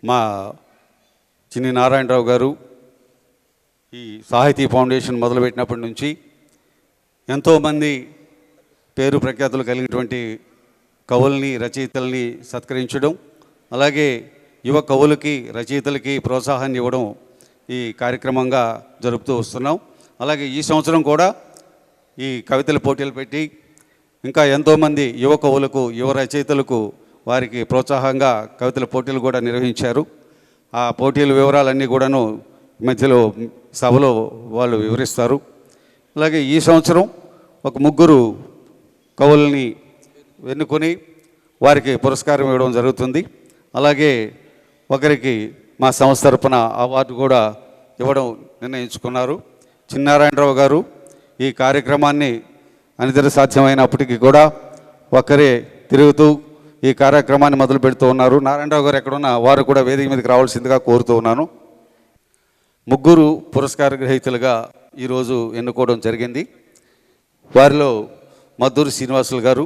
మా చిన్ని నారాయణరావు గారు ఈ సాహితీ ఫౌండేషన్ మొదలుపెట్టినప్పటి నుంచి ఎంతోమంది పేరు ప్రఖ్యాతులు కలిగినటువంటి కవుల్ని రచయితల్ని సత్కరించడం, అలాగే యువ కవులకి రచయితలకి ప్రోత్సాహాన్ని ఇవ్వడం ఈ కార్యక్రమంగా జరుపుతూ వస్తున్నాం. అలాగే ఈ సంవత్సరం కూడా ఈ కవితల పోటీలు పెట్టి ఇంకా ఎంతోమంది యువ కవులకు యువ రచయితలకు వారికి ప్రోత్సాహంగా కవితల పోటీలు కూడా నిర్వహించారు. ఆ పోటీల వివరాలన్నీ కూడాను మధ్యలో సభలో వాళ్ళు వివరిస్తారు. అలాగే ఈ సంవత్సరం ఒక 3 కవుల్ని ఎన్నుకొని వారికి పురస్కారం ఇవ్వడం జరుగుతుంది. అలాగే ఒకరికి మా సంస్థ తరపున అవార్డు కూడా ఇవ్వడం నిర్ణయించుకున్నారు. చిన్నారాయణరావు గారు ఈ కార్యక్రమాన్ని అనితర సాధ్యమైనప్పటికీ కూడా ఒకరే తిరుగుతూ ఈ కార్యక్రమాన్ని మొదలు పెడుతూ ఉన్నారు. నారాయణరావు గారు ఎక్కడున్నా వారు కూడా వేదిక మీదకి రావాల్సిందిగా కోరుతూ ఉన్నాను. 3 పురస్కార గ్రహీతలుగా ఈరోజు ఎన్నుకోవడం జరిగింది. వారిలో మద్దూరు శ్రీనివాసులు గారు,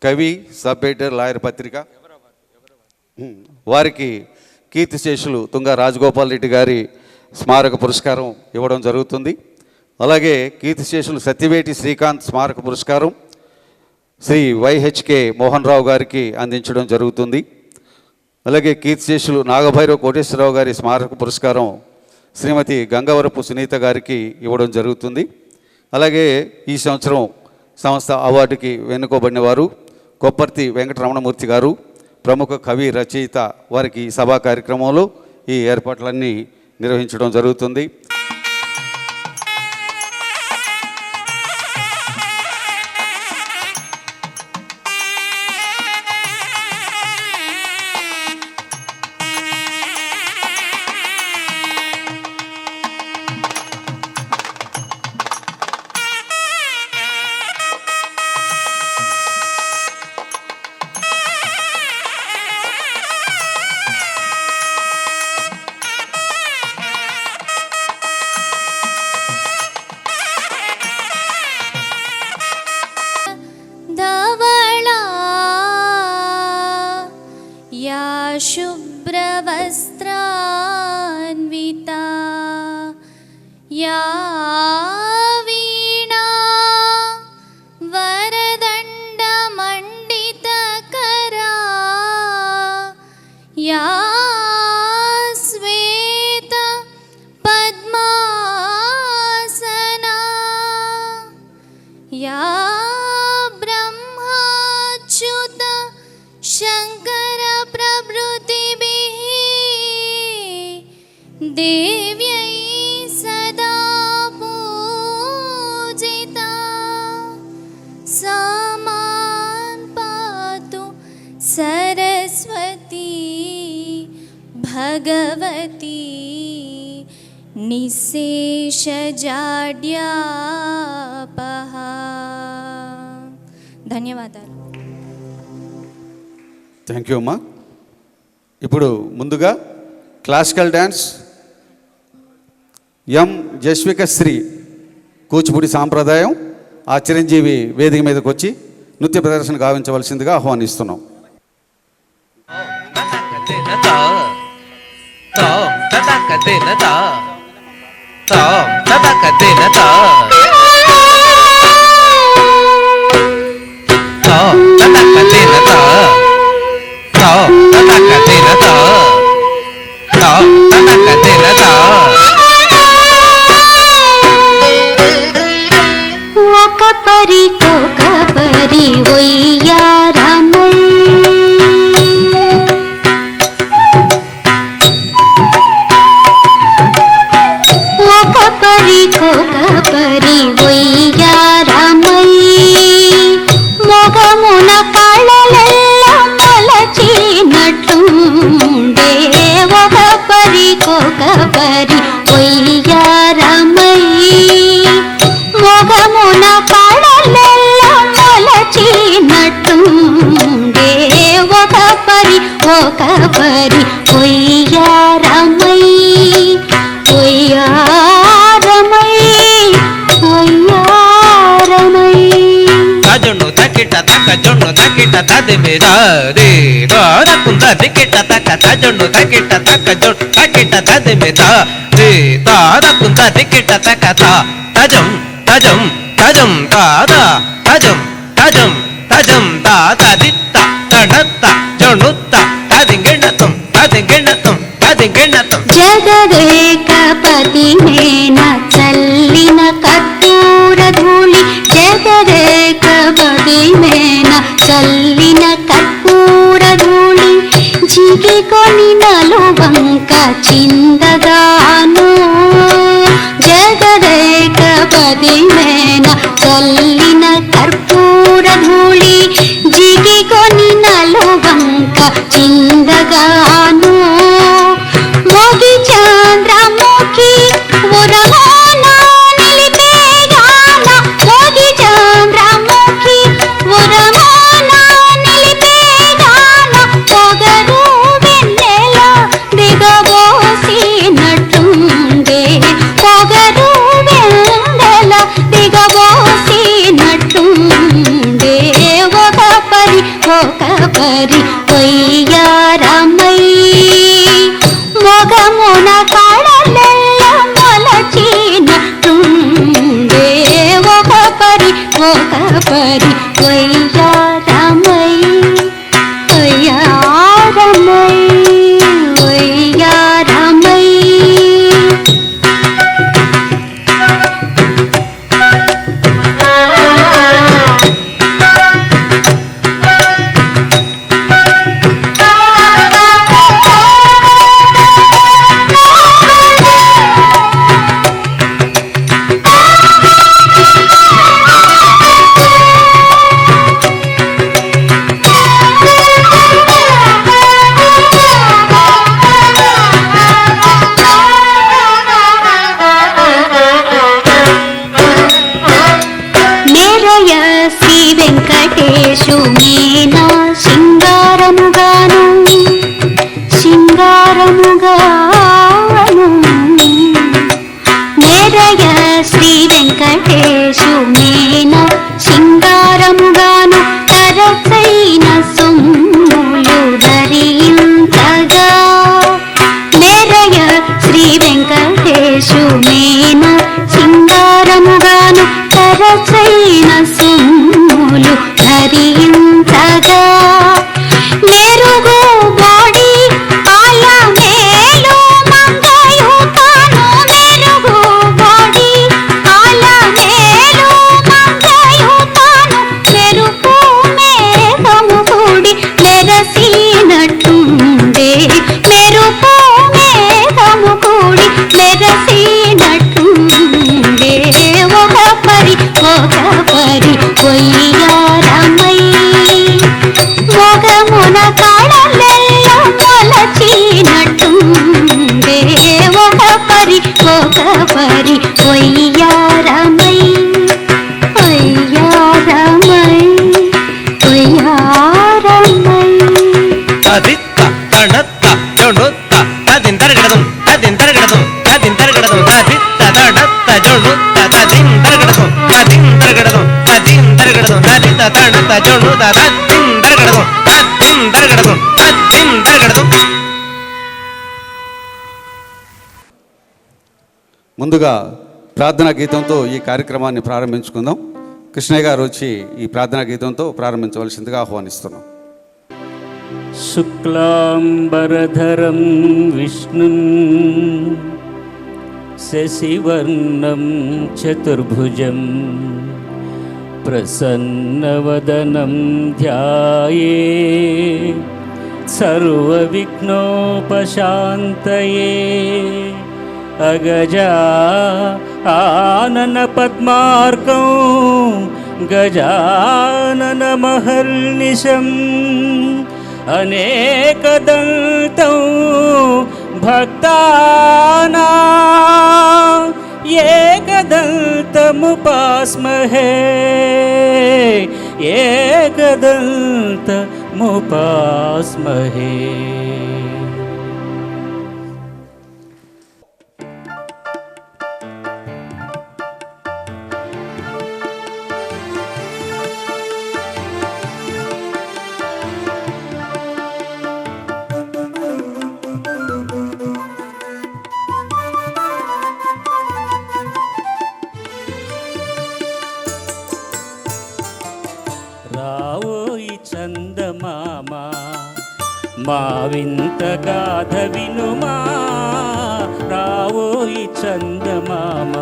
కవి, సబ్ ఎడిటర్, లాయర్ పత్రిక, వారికి కీర్తిశేషులు తుంగ రాజగోపాల్ రెడ్డి గారి స్మారక పురస్కారం ఇవ్వడం జరుగుతుంది. అలాగే కీర్తిశేషులు సత్యవేటి శ్రీకాంత్ స్మారక పురస్కారం శ్రీ వైహెచ్కే మోహన్ రావు గారికి అందించడం జరుగుతుంది. అలాగే కీర్తిశేషులు నాగభైరవ కోటేశ్వరరావు గారి స్మారక పురస్కారం శ్రీమతి గంగవరపు సునీత గారికి ఇవ్వడం జరుగుతుంది. అలాగే ఈ సంవత్సరం సంస్థ అవార్డుకి ఎన్నుకోబడిన వారు కొప్పర్తి వెంకటరమణమూర్తి గారు, ప్రముఖ కవి రచయిత. వారికి సభా కార్యక్రమంలో ఈ ఏర్పాట్లన్నీ నిర్వహించడం జరుగుతుంది. शुभ्रवस्त्रान्विता या वीणा वरदण्डमण्डितकरा या श्वेत पद्मासना या ब्रह्माच्युत शङ्कर प्रभृतिभिः देव्यै सदा पूजिता सा मां पातु सरस्वती भगवती निःशेषजाड्यापः. ధన్యవాదాలు. థ్యాంక్ యూ అమ్మా. ఇప్పుడు ముందుగా క్లాసికల్ డ్యాన్స్ ఎం జస్వికశ్రీ కూచిపూడి సాంప్రదాయం ఆ చిరంజీవి వేదిక మీదకి వచ్చి నృత్య ప్రదర్శన గావించవలసిందిగా ఆహ్వానిస్తున్నాం. ఒక పరి ఒయ్యారమై ఒక పరి ఒయ్యారమై మొగమున కళలెల్ల మలచినట్లుండే ఒక పరి ఒయ్యారమై మొగమున కళలెల్ల మలచినట్లుండే ఒక పరి ఒయ్యారమై ఒయ్యారమై ఒయ్యారమై జొన్ను తకిట తక జొన్ను తకిట తది మీద రే రాకుంద దికిట తక జొన్ను తకిట తదికిట తకత తజం తజం తజం తాత తజం తజం తజం తాత దిత్త తడత్త జొణుత్త తదింగిణతం తదింగిణతం తదింగిణతం జగదేకపతి మేన చల్లిన కర్పూర ధూళి జగదేకపతి మేన చల్లిన కర్పూర ధూళి జిగికొని నలువంక చిందగాను జగదేకపతి మేన చల్లిన కర్పూర ధూళి జిగికొని నలువంక చిందగాను మోగి చంద్రముఖి ఉరమాన నిలిపేగాన మోగి చంద్రముఖి ఉరమాన నిలిపేగాన పొగరు వెన్నెల దిగబోసినట్టుందే పొగరు వెన్నెల దిగబోసినట్టుందే ఒక పరి కొయ్యారమై మొగమున కళలెల్ల మొలచినట్టుండే ఒక పరి కొయ్యారమై కొయ్యారమై కొయ్యారమై మేరయ శ్రీ వెంకటేశు మీనా శృంగారముగాను శృంగారముగాను మేరయ శ్రీ వెంకటేశు మీనా శృంగారముగాను తరసైన సొమ్ములు ధరించగా మేరయ శ్రీ వెంకటేశు మీనా శృంగారముగాను తరసైన సొమ్ములు ధరించగా మెరుగు బాడి ఆల మేలు మంగయుతాను మెరుగు బాడి ఆల మేలు మంగయుతాను మెరుపు మేఘము కూడి మెరసినట్టుండే మెరుపు మేఘము కూడి మెరసినట్టుండే ఒక పరి కొయ్యారమై మొగమున కళలెల్ల మొలచినట్టుండే ఒక పరి కొయ్యారమై కొయ్యారమై కొయ్యారమై తదిత్త తడత్త జొణుత్త తదింతరగడదం తదింతరగడదం తదింతరగడదం తదిత్త తడత్త జొణుత్త తదింతరగడదం తదింతరగడదం తదింతరగడదం తదిత్త తడత్త జొణుత్త తదింతరగడదం తదింతరగడదం తదింతరగడదం. ముందుగా ప్రార్థనా గీతంతో ఈ కార్యక్రమాన్ని ప్రారంభించుకుందాం. కృష్ణయ్య గారు వచ్చి ఈ ప్రార్థనా గీతంతో ప్రారంభించవలసిందిగా ఆహ్వానిస్తున్నాం. శుక్లాంబరధరం విష్ణుం శశివర్ణం చతుర్భుజం ప్రసన్నవదనం ధ్యాయే సర్వవిఘ్నోపశాంతయే అగజా ఆనన పద్మార్కం గజాననమహర్నిశం అనేకదంతం భక్తానాం ఏకదంతముపాస్మహే ఏకదంతముపాస్మహే. మా వింత గాథ వినుమా రావోయి చందమామ,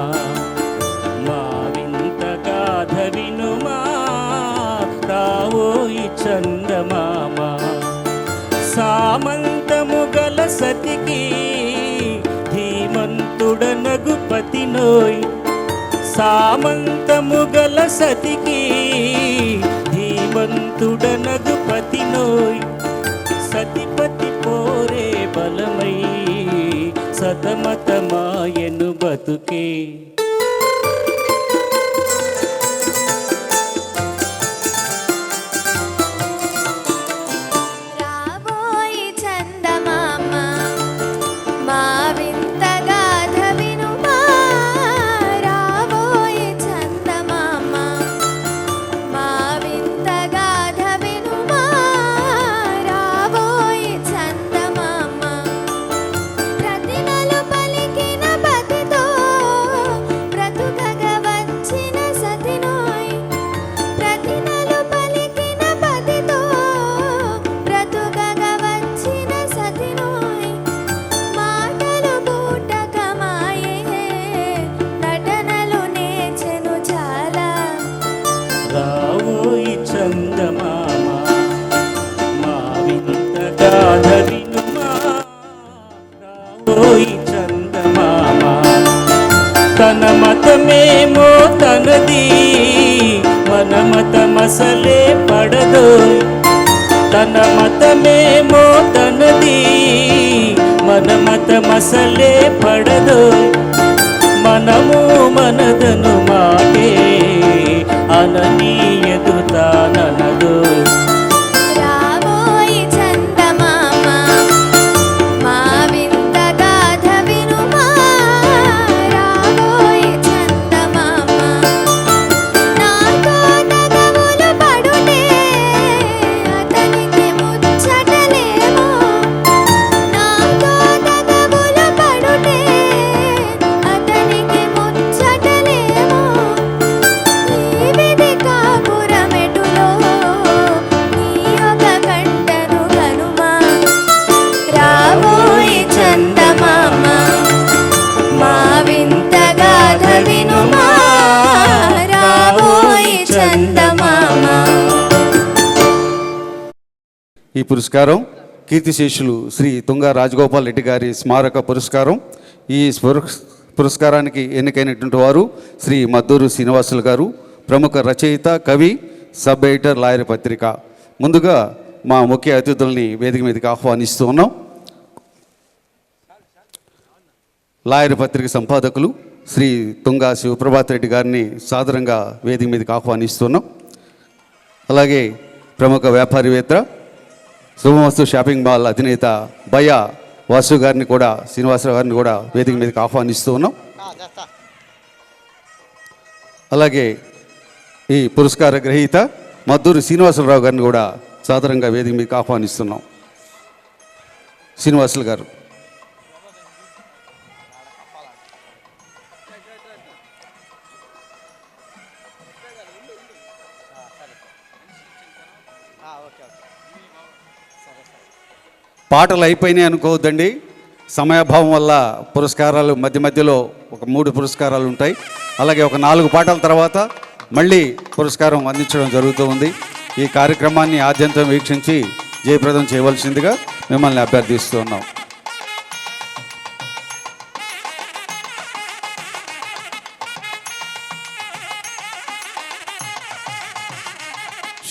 మా వింత గాథ వినుమా రావోయి చందమామ. సామంతము గల సతికి ధీమంతుడనగు పతినోయ్, సామంతము గల సతికి ధీమంతుడనగు పతినోయ్. సతిపతి పోరే బలమై సతమతమాయను బతుకే. రాబోయి చందమామ, మా వింత గాథ వినుమా. రాబోయి చందమామ, మా వింత గాథ వినుమా. రాబోయి చందమామ, ప్రతినలు పలికిన పతితో బ్రతుకగా వచ్చిన సతినోయ్. ప్రతినలు పలికిన పతితో బ్రతుకగా వచ్చిన సతినోయ్. మాటలు బూటకమాయే, నటనలు నేర్చెను చాలా. రావోయి చందమామ, మా వింత గాథ వినుమా రావోయి చందమామ. తన మతమేమో తనది, మన మతమసలే పడదోయ్. తన మతమేమో తనది, మన మతమసలే పడదోయ్. మనము మనదను మాటే అననీయదు తాననదోయ్. రాబోయి చందమామ, మా వింత గాథ వినుమా. రాబోయి చందమామ, నాతో తగవులు పడుటే అతనికి ముచ్చటలేమో. నాతో తగవులు పడుటే అతనికి ముచ్చటలేమో. ఈ విధి కాపురమెటులో నీ ఒక గంటను గనుమా. రాబోయి చందమామ, మా వింత గాథ వినుమా. రాబోయి చందమామ. ఈ పురస్కారం కీర్తిశేషులు శ్రీ తుంగా రాజగోపాల్ రెడ్డి గారి స్మారక పురస్కారం. ఈ పురస్కారానికి ఎన్నికైనటువంటి వారు శ్రీ మద్దూరు శ్రీనివాసులు గారు, ప్రముఖ రచయిత, కవి, సబ్ ఎడిటర్, లాయర్ పత్రిక. ముందుగా మా ముఖ్య అతిథుల్ని వేదిక మీదకి ఆహ్వానిస్తూ ఉన్నాం. లాయర్ పత్రిక సంపాదకులు శ్రీ తుంగా శివప్రభాత్ రెడ్డి గారిని సాదరంగా వేదిక మీదకి ఆహ్వానిస్తున్నాం. అలాగే ప్రముఖ వ్యాపారవేత్త, శుభమస్తు షాపింగ్ మాల్ అధినేత బయ్య వాసు గారిని కూడా, శ్రీనివాసరావు గారిని కూడా వేదిక మీదకి ఆహ్వానిస్తూ ఉన్నాం. అలాగే ఈ పురస్కార గ్రహీత మద్దూరి శ్రీనివాసరావు గారిని కూడా సాదరంగా వేదిక మీదకి ఆహ్వానిస్తున్నాం. శ్రీనివాసులు గారు. పాటలు అయిపోయినాయి అనుకోవద్దండి. సమయాభావం వల్ల పురస్కారాలు మధ్య మధ్యలో ఒక 3 పురస్కారాలు ఉంటాయి. అలాగే ఒక 4 పాటల తర్వాత మళ్ళీ పురస్కారం అందించడం జరుగుతూ ఉంది. ఈ కార్యక్రమాన్ని ఆద్యంతం వీక్షించి జయప్రదం చేయవలసిందిగా మిమ్మల్ని అభ్యర్థిస్తూ ఉన్నాం.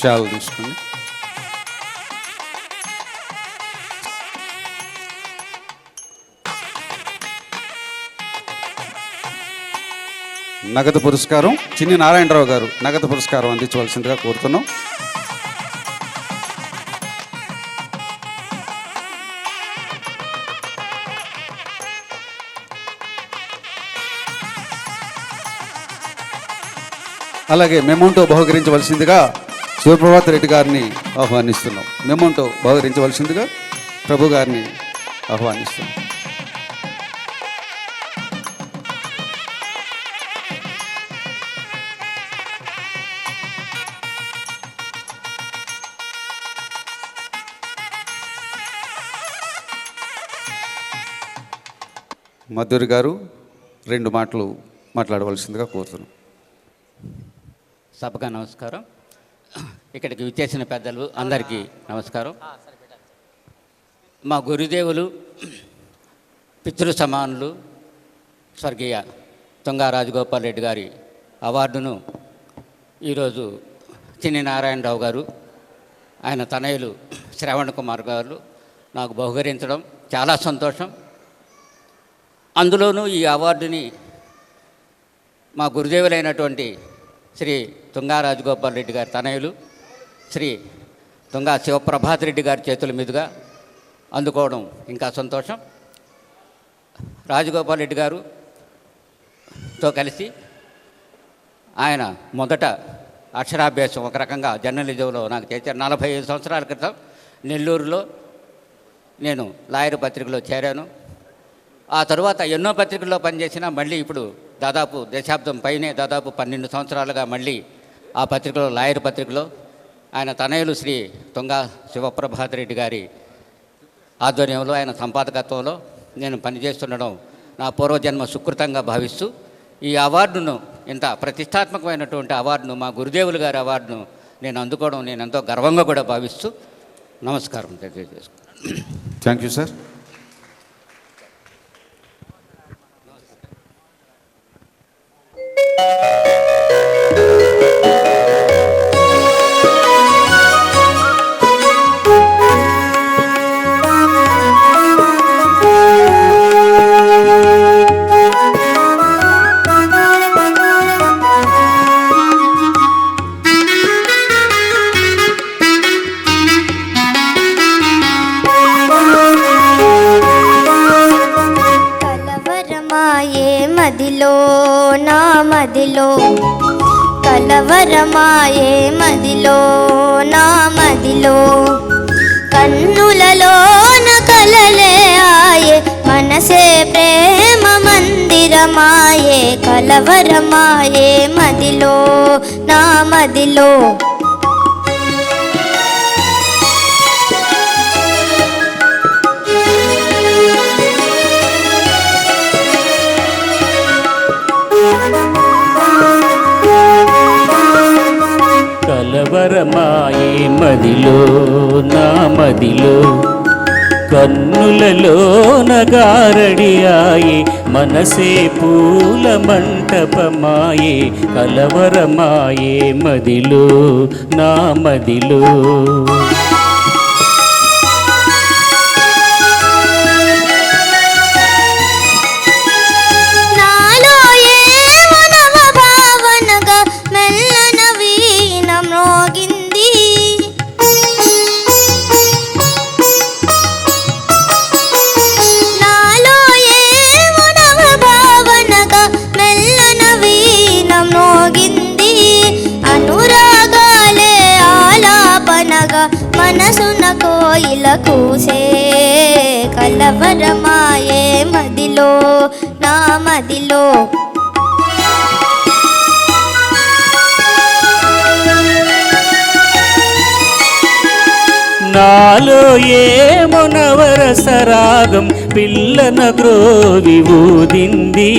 షాల్ తీసుకోండి. నగదు పురస్కారం చిన్ని నారాయణరావు గారు నగదు పురస్కారం అందించవలసిందిగా కోరుతున్నాం. అలాగే మెమోంటో బహుకరించవలసిందిగా శివప్రభాత్ రెడ్డి గారిని ఆహ్వానిస్తున్నాం. మెమోంటో బహుకరించవలసిందిగా ప్రభు గారిని ఆహ్వానిస్తున్నాం. మధురి గారు 2 మాటలు మాట్లాడవలసిందిగా కోరుతున్నాను. సభగా నమస్కారం. ఇక్కడికి విచ్చేసిన పెద్దలు అందరికీ నమస్కారం. మా గురుదేవులు పితృ సమానులు స్వర్గీయ తుంగా రాజగోపాల్ రెడ్డి గారి అవార్డును ఈరోజు చిన్ని నారాయణరావు గారు, ఆయన తనయులు శ్రవణ్ కుమార్ గారు నాకు బహుకరించడం చాలా సంతోషం. అందులోనూ ఈ అవార్డుని మా గురుదేవులైనటువంటి శ్రీ తుంగా రాజగోపాల్ రెడ్డి గారి తనయులు శ్రీ తుంగా శివప్రభాత్ రెడ్డి గారి చేతుల మీదుగా అందుకోవడం ఇంకా సంతోషం. రాజగోపాల్ రెడ్డి గారుతో కలిసి ఆయన మొదట అక్షరాభ్యాసం ఒక రకంగా జర్నలిజంలో నాకు చేశారు. 45 సంవత్సరాల క్రితం నెల్లూరులో నేను లాయర్ పత్రికలో చేరాను. ఆ తరువాత ఎన్నో పత్రికల్లో పనిచేసినా మళ్ళీ ఇప్పుడు దాదాపు దశాబ్దం పైనే, దాదాపు 12 సంవత్సరాలుగా మళ్ళీ ఆ పత్రికలో, లాయర్ పత్రికలో ఆయన తనయులు శ్రీ తుంగా శివప్రభాత్ రెడ్డి గారి ఆధ్వర్యంలో, ఆయన సంపాదకత్వంలో నేను పనిచేస్తుండడం నా పూర్వజన్మ సుకృతంగా భావిస్తూ ఈ అవార్డును, ఇంత ప్రతిష్టాత్మకమైనటువంటి అవార్డును, మా గురుదేవులు గారి అవార్డును నేను అందుకోవడం నేను ఎంతో గర్వంగా కూడా భావిస్తూ నమస్కారం తెలియజేసుకుంటాను. Thank you sir. కలవరమాయే మదిలో నా మదిలో కన్నులలోన కలలే ఆయే మనసే ప్రేమ మందిరమాయే కలవరమాయే మదిలో నా మదిలో కలవరమాయే మదిలో నా మదిలో కన్నులలో నగారడియాయే మనసే పూల మంటపమాయే కలవరమాయే మదిలో నా మదిలో మనసున కోయిల కూసే కలవరమాయే మదిలో నా మదిలో నాలో ఏమో నవరసరాగం పిల్లన గ్రోవి ఊదింది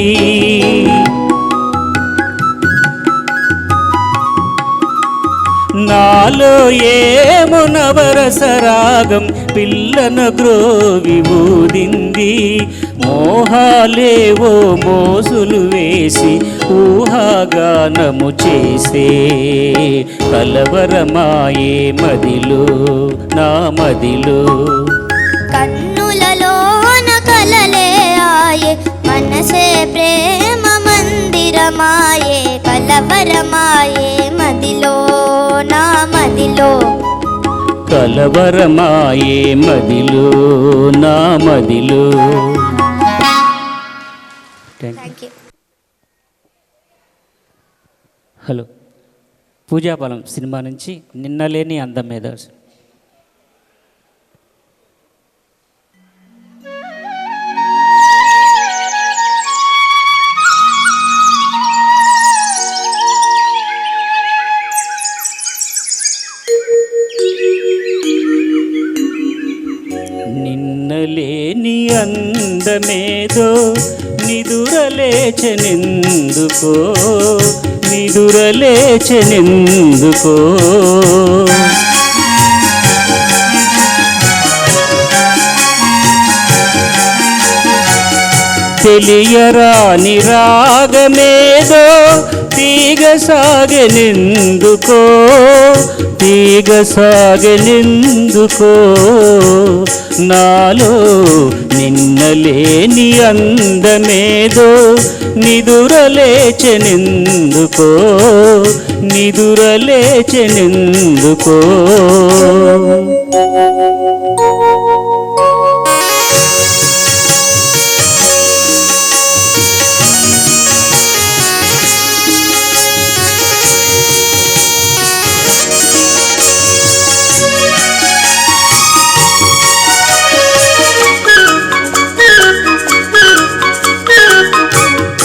నాలో ఏమో నవరసరాగం పిల్లన గ్రోవి ఊదింది మోహాలేవో మోసులు వేసి ఊహాగానము చేసే కలవరమాయే మదిలో నా మదిలో కన్నులలోన కలలే ఆయే మనసే ప్రేమ మందిరమాయే కలవరమాయే మదిలో నా మదిలో కలవరమాయే మదిలో నా మదిలో. Thank you. హలో, పూజాబలం సినిమా నుంచి నిన్నలేని అందం మీద. నిన్నలేని అందం అందమేదో నిదురలేచెనెందుకో నిదురలేచెనెందుకో తెలియరాని రాగమేదో తీగ సాగెనెందుకో తీగ సాగెనెందుకో నాలో నిన్నలేని అందమేదో నిదురలేచెనెందుకో నిదురలేచెనెందుకో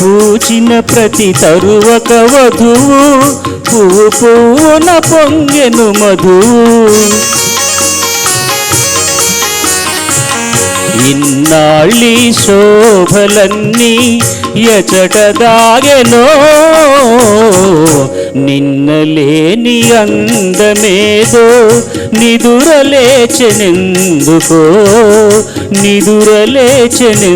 పూచిన ప్రతి తరువక వధువు పువ్వు పువ్వున పొంగెను మధువు ఇన్నాళ్ళి శోభలన్నీ ఎచట దాగెనో నిన్నలేని అందమేదో నిదురలేచెనెందుకో నిదురలేచెనెందుకో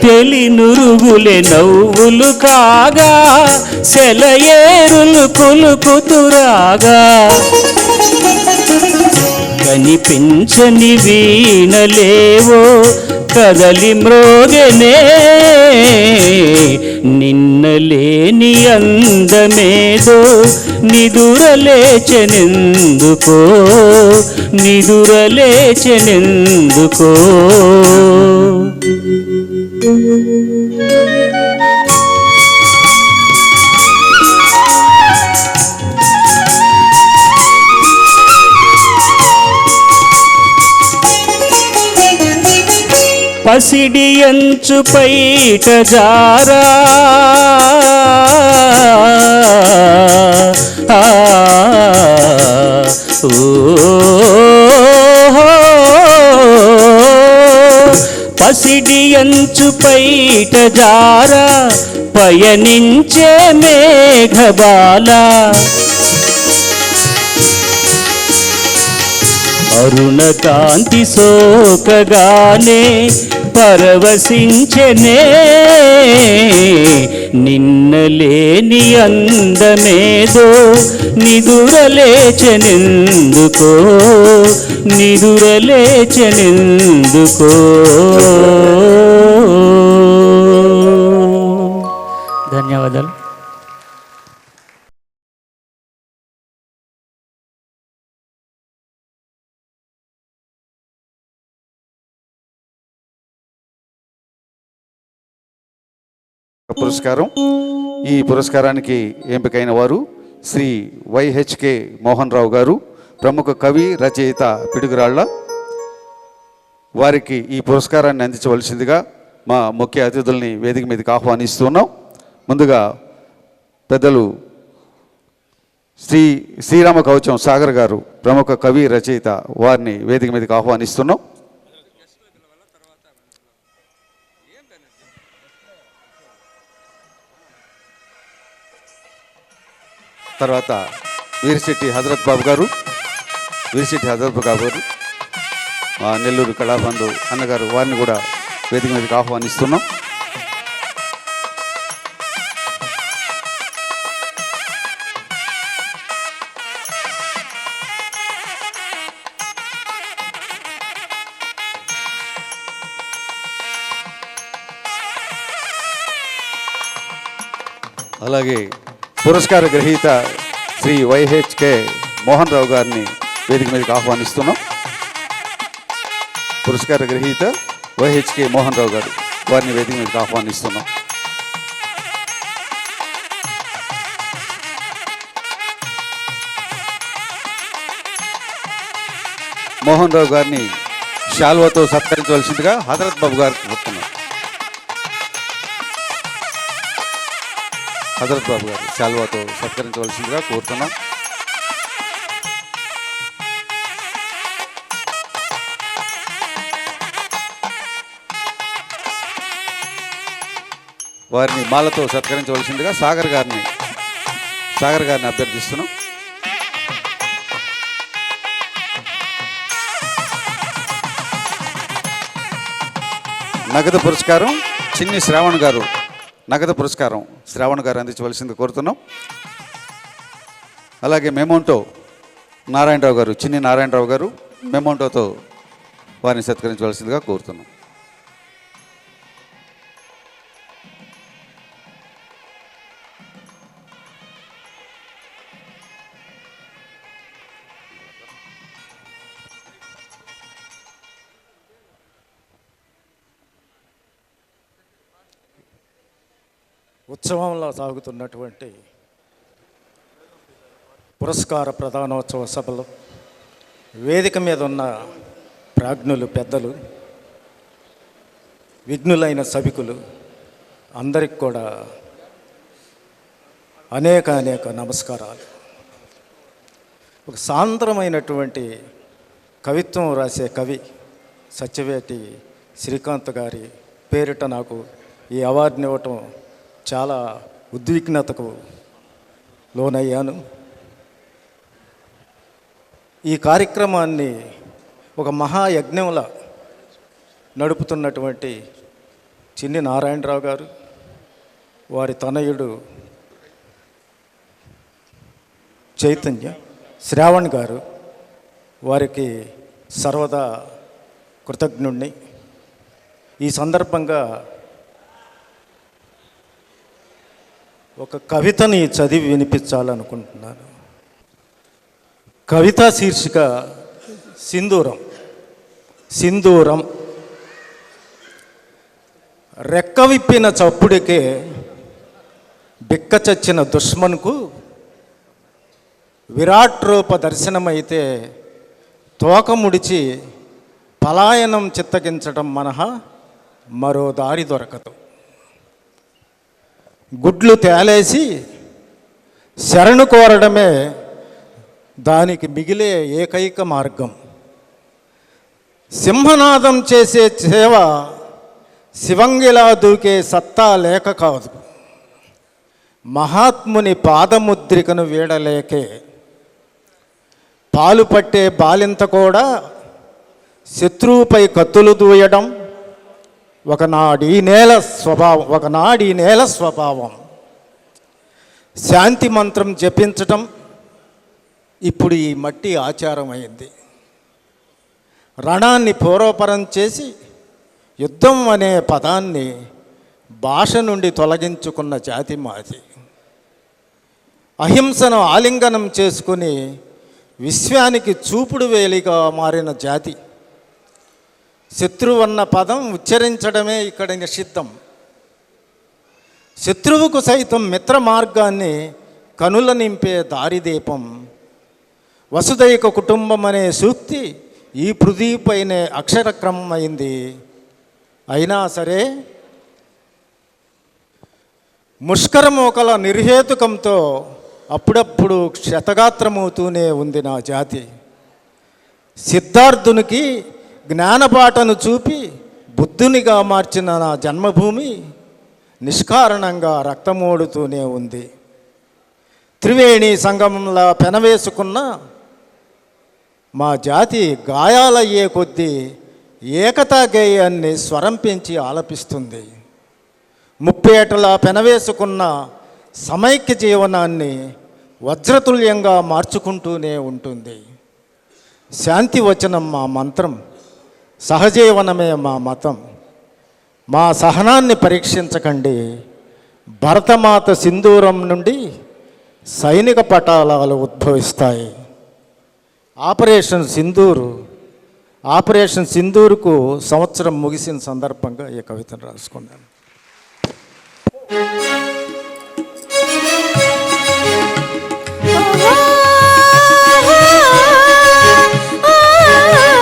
తెలినురుగులే నవ్వులు కాగా సెలయేరులు కులుకుతురాగా కనిపించని వీణలేవో కదలి మ్రోగెనే నిన్నలేని అందమేదో నిదురలేచెనెందుకో నిదురలేచెనెందుకో పసిడి అంచు పైట జారా పసిడి అంచు పైట జారా పయనించే మేఘబాల అరుణకాంతి సోకగానే పరవశించెనే నిన్నలేని అందమేదో నిదురలేచెనెందుకో నిదురలేచెనెందుకో ధన్యవాదాలు. పురస్కారం. ఈ పురస్కారానికి ఎంపికైన వారు శ్రీ వైహెచ్కే మోహన్ రావు గారు, ప్రముఖ కవి రచయిత పిడుగురాళ్ల. వారికి ఈ పురస్కారాన్ని అందించవలసిందిగా మా ముఖ్య అతిథుల్ని వేదిక మీదకి ఆహ్వానిస్తున్నాం. ముందుగా పెద్దలు శ్రీరామ కవచం సాగర్ గారు, ప్రముఖ కవి రచయిత, వారిని వేదిక మీదకి ఆహ్వానిస్తున్నాం. తర్వాత వీరిశెట్టి హజరత్ బాబు గారు, నెల్లూరు కళాబంధు అన్నగారు, వారిని కూడా వేదిక మీదకి ఆహ్వానిస్తున్నాం. అలాగే పురస్కార గ్రహీత శ్రీ వైహెచ్కే మోహన్ రావు గారిని వేదిక మీదకి ఆహ్వానిస్తున్నాం. పురస్కార గ్రహీత వైహెచ్కే మోహన్ రావు గారు, వారిని వేదిక మీదకి ఆహ్వానిస్తున్నాం. మోహన్ రావు గారిని శాల్వాతో సత్కరించవలసిందిగా హజరత్ బాబు గారు కోరుతున్నారు. హజరత్ బాబు గారు శాల్వాతో సత్కరించవలసిందిగా కోరుతున్నాం. వారిని మాలతో సత్కరించవలసిందిగా సాగర్ గారిని అభ్యర్థిస్తున్నాం. నగదు పురస్కారం చిన్ని శ్రావణ్ గారు అందించవలసింది కోరుతున్నాం. అలాగే మెమోంటో నారాయణరావు గారు, చిన్ని నారాయణరావు గారు మెమోంటోతో వారిని సత్కరించవలసిందిగా కోరుతున్నాం. ఉత్సవంలో సాగుతున్నటువంటి పురస్కార ప్రధానోత్సవ సభలో వేదిక మీద ఉన్న ప్రాజ్ఞులు, పెద్దలు, విఘ్నులైన సభికులు అందరికి కూడా అనేక నమస్కారాలు. ఒక సాంద్రమైనటువంటి కవిత్వం రాసే కవి సత్యవేటి శ్రీకాంత్ గారి పేరిట నాకు ఈ అవార్డుని ఇవ్వటం చాలా ఉద్విగ్నతకు లోనయ్యాను. ఈ కార్యక్రమాన్ని ఒక మహాయజ్ఞంలా నడుపుతున్నటువంటి చిన్ని నారాయణరావు గారు, వారి తనయుడు చైతన్య శ్రావణ్ గారు, వారికి సర్వదా కృతజ్ఞుణ్ణి. ఈ సందర్భంగా ఒక కవితని చదివి వినిపించాలనుకుంటున్నాను. కవిత శీర్షిక సింధూరం. రెక్క విప్పిన చప్పుడికే బిక్క చచ్చిన దుష్మన్కు విరాట్ రూప దర్శనమైతే తోక ముడిచి పలాయనం చిత్తగించడం మనహా మరో దారి దొరకదు. గుడ్లు తేలేసి శరణు కోరడమే దానికి మిగిలే ఏకైక మార్గం. సింహనాదం చేసే సేవ శివంగిలా దూకే సత్తా లేక కాదు. మహాత్ముని పాదముద్రికను వీడలేకే పాలు పట్టే బాలింత కూడా శత్రువుపై కత్తులు దూయడం ఒకనాడి నేల స్వభావం. శాంతి మంత్రం జపించటం ఇప్పుడు ఈ మట్టి ఆచారం అయింది. రణాన్ని పూర్వపరం చేసి యుద్ధం అనే పదాన్ని భాష నుండి తొలగించుకున్న జాతి మాది. అహింసను ఆలింగనం చేసుకుని విశ్వానికి చూపుడు వేలిగా మారిన జాతి. శత్రువన్న పదం ఉచ్చరించడమే ఇక్కడ నిషిద్ధం. శత్రువుకు సైతం మిత్ర మార్గాన్ని కనుల నింపే దారిదీపం. వసుదైక కుటుంబం అనే సూక్తి ఈ పృథ్వీపైనే అక్షరక్రమం అయింది. అయినా సరే ముష్కరమోకల నిర్హేతుకంతో అప్పుడప్పుడు క్షతగాత్రమవుతూనే ఉంది నా జాతి. సిద్ధార్థునికి జ్ఞానబాటను చూపి బుద్ధునిగా మార్చిన నా జన్మభూమి నిష్కారణంగా రక్తమోడుతూనే ఉంది. త్రివేణి సంగమంలా పెనవేసుకున్న మా జాతి గాయాలయ్యే కొద్దీ ఏకతా గేయాన్ని స్వరం పెంచి ఆలపిస్తుంది. ముప్పేటలా పెనవేసుకున్న సమైక్య జీవనాన్ని వజ్రతుల్యంగా మార్చుకుంటూనే ఉంటుంది. శాంతి వచనం మా మంత్రం, సహజీవనమే మా మతం. మా సహనాన్ని పరీక్షించకండి. భరతమాత సింధూరం నుండి సైనిక పటాలాలు ఉద్భవిస్తాయి. ఆపరేషన్ సింధూరుకు సంవత్సరం ముగిసిన సందర్భంగా ఈ కవితను రాసుకున్నాను. ఆ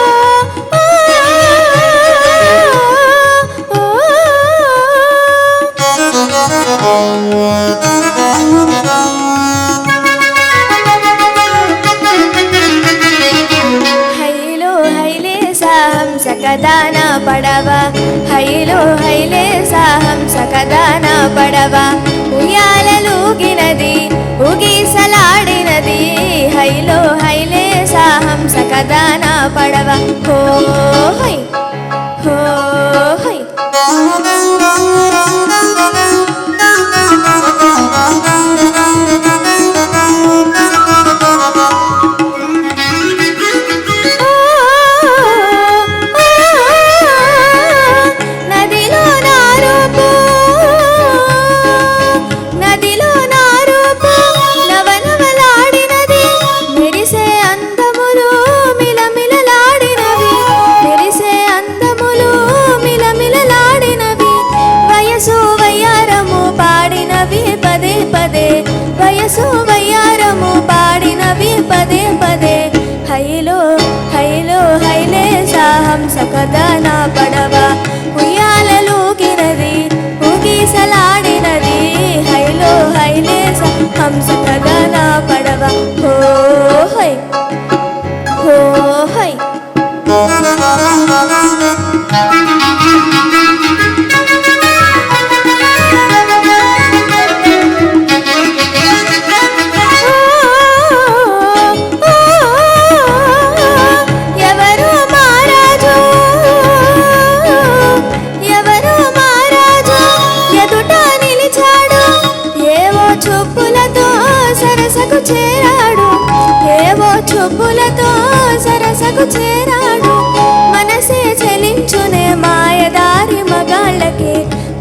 హంసకదాన పడవ హైలో హైలేసా హంసకదాన పడవ ఉయ్యాలలూగినది ఊగిసలాడినది హైలో హైలేసా హంసకదాన పడవ హో హై హో హై వయసు వయ్యారము పాడినవి పదే పదే హైలో హైలో హైలేసా హంసకదాన పడవ ఉయ్యాలలూగినది ఊగిసలాడినది హైలో హైలేసా హంసకదాన పడవ హో హై హో హై చేరాడు ఏవో చూపులతో సరసకు చేరాడు మనసే చలించునే మాయదారి మగాళ్ళకి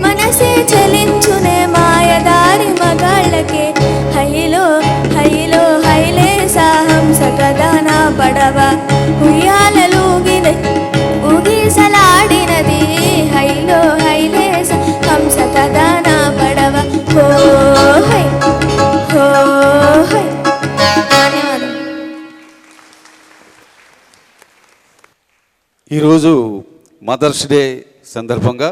మనసే చలించునే మాయదారి మగాళ్ళకి హైలో హైలో హైలేసా హంసకదాన పడవ ఉయ్యాలలూగిన ఊగిసలాడినది హైలో హైలేసా హంసకదాన పడవ హో హై హో హై. ఈరోజు మదర్స్ డే సందర్భంగా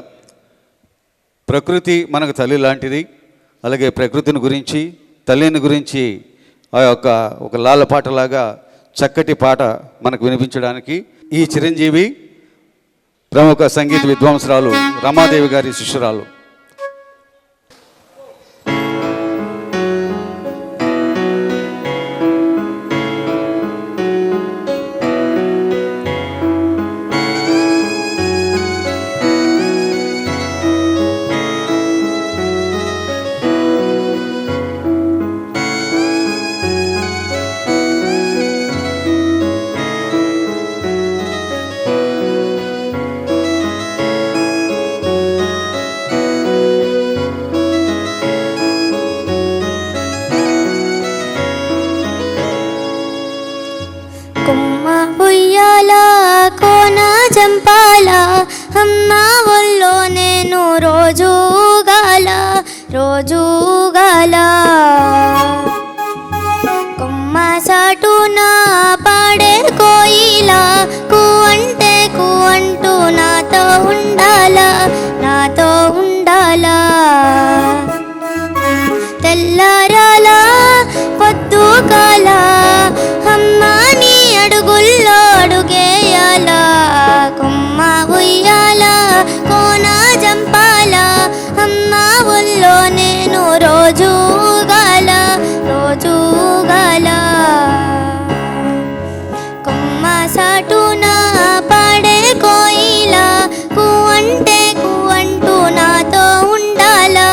ప్రకృతి మనకు తల్లి లాంటిది, అలాగే ప్రకృతిని గురించి తల్లిని గురించి ఆ యొక్క ఒక లాలపాటలాగా చక్కటి పాట మనకు వినిపించడానికి ఈ చిరంజీవి ప్రముఖ సంగీత విద్వాంసురాలు రమాదేవి గారి శిష్యురాలు. చంపాల అమ్మ ఒళ్ళో నేను రోజు గాల కొమ్మ సాటున పాడే కోయిలా కు అంటే కు అంటూ నాతో ఉండాలా తెల్లారాల పొద్దు కాల అమ్మ నీ అడుగుల్లో అడుగేయాల కొమ్మ ఉయ్యాల కోన జంపాల అమ్మ ఒళ్ళో నేను రోజు గాల కొమ్మ సాటున పాడే కోయిలా కు అంటే కు అంటూ నాతో ఉండాలా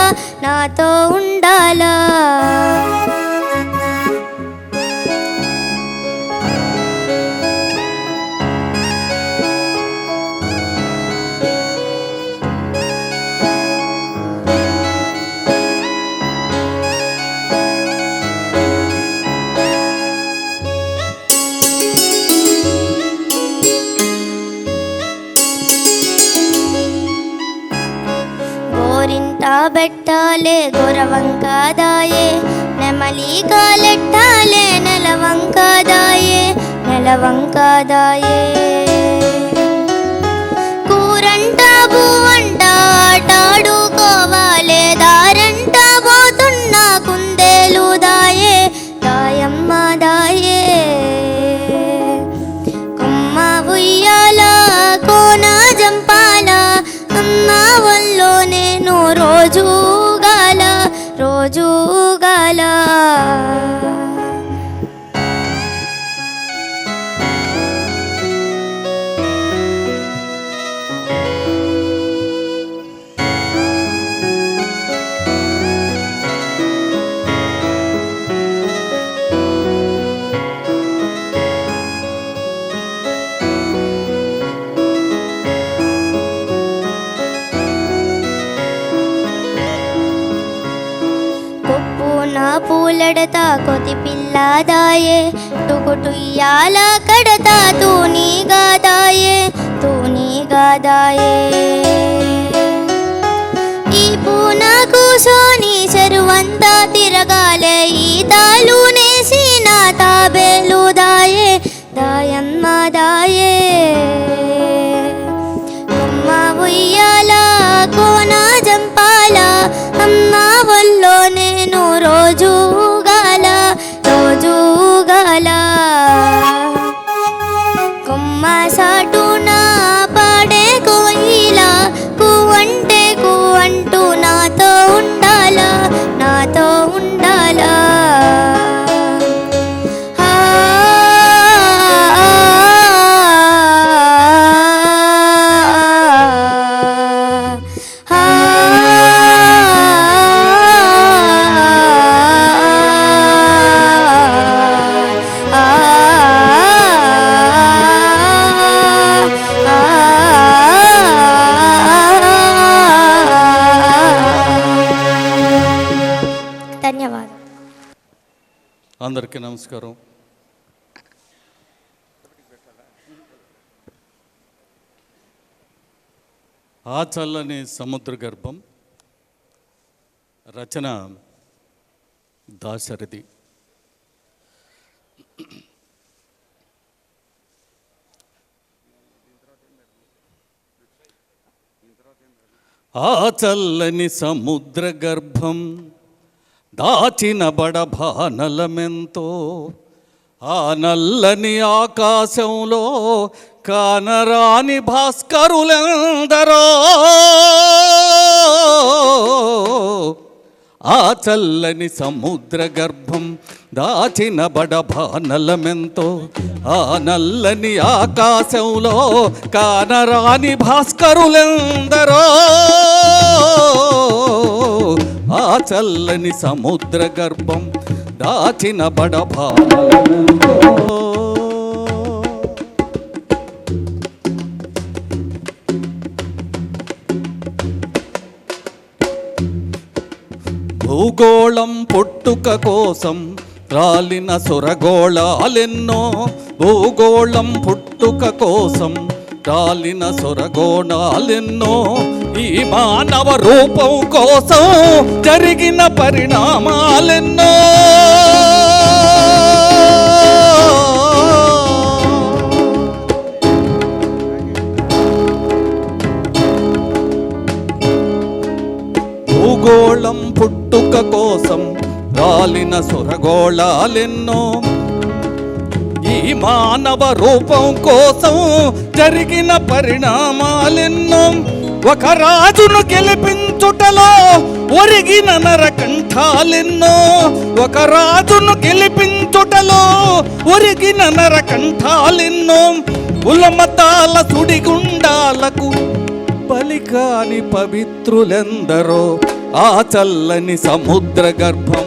బెట్టాలే గొరవంకాదాయే నెమలి కాలెట్టాలే నెలవంకాదాయే కూరంట బువ్వంట ఆటాడుకోవాలే దారంట పోతున్న కుందేలు దాయమ్మ దాయే కొమ్మ ఉయ్యాల పూలడతా కొతి పిల్లాదాయే టుకుటుయ్యాల కడతా తూనీగాదాయే ఈ పూనకు సోని చెరువంతా తిరగాలే ఈ తాలునేసి నా తాబేలు దాయమ్మ దాయే అమ్మ ఉయ్యాల కోన జంపాల అమ్మ వల్లో నేను రోజుగాల కొమ్మ సాటున పాడే కోయిలా కువంటే కువంటూ నాతో ఉండాలా ధన్యవాదాలు. అందరికీ నమస్కారం. ఆ చల్లని సముద్ర గర్భం రచన దాశరథి. ఆ చల్లని సముద్ర గర్భం దాచిన బడభానలమెంతో, ఆ నల్లని ఆకాశంలో కానరాని భాస్కరులెందరో. ఆ చల్లని సముద్ర గర్భం దాచిన బడభానలమెంతో, ఆ నల్లని ఆకాశంలో కానరాని భాస్కరులెందరో. ఆ చల్లని సముద్ర గర్భం దాచిన బడభానలమెంతో. భూగోళం పుట్టుక కోసం రాలిన సురగోళాలెన్నో, భూగోళం పుట్టుక కోసం రాలిన సురగోళాలెన్నో, ఈ మానవ రూపం కోసం జరిగిన పరిణామాలెన్నో. భూగోళం పుట్టుక కోసం రాలిన సురగోళాలెన్నో, ఈ మానవ రూపం కోసం జరిగిన పరిణామాలెన్నో. ఒక రాజును గెలిపించుటలో ఒరిగిన నరకంఠాలెన్నో, ఒక రాజును గెలిపించుటలో ఒరిగిన నరకంఠాలెన్నో. కులమతాల సుడిగుండాలకు బలికాని పవిత్రులెందరో. ఆ చల్లని సముద్ర గర్భం